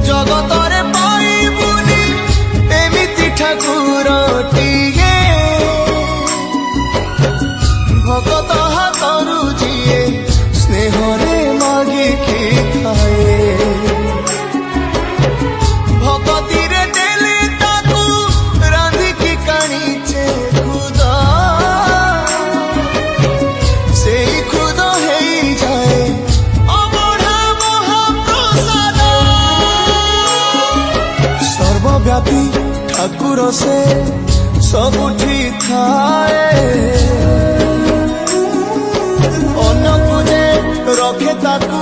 ଜଗତରେ ପାଇବୁନି ଏମିତି ଠାକୁରଟିଏ ଭଗତ ହାତରୁ ଯିଏ ସ୍ନେହରେ ମାଗିକି ଖାଏ ଭଗତିରେ ଦେଲେ ତାକୁ ରାନ୍ଧିକି କାଣିଛେ ଖୁଦ ସେଇ ଖୁଦ ହେଇଯାଏ ଅବଢା ମହାପ୍ରସାଦ ସର୍ବବ୍ୟାପୀ ଠାକୁର ସେ ସବୁଠି ଥାଏ ଅନ୍ନକୁ ଯେ ରଖେ ତାକୁ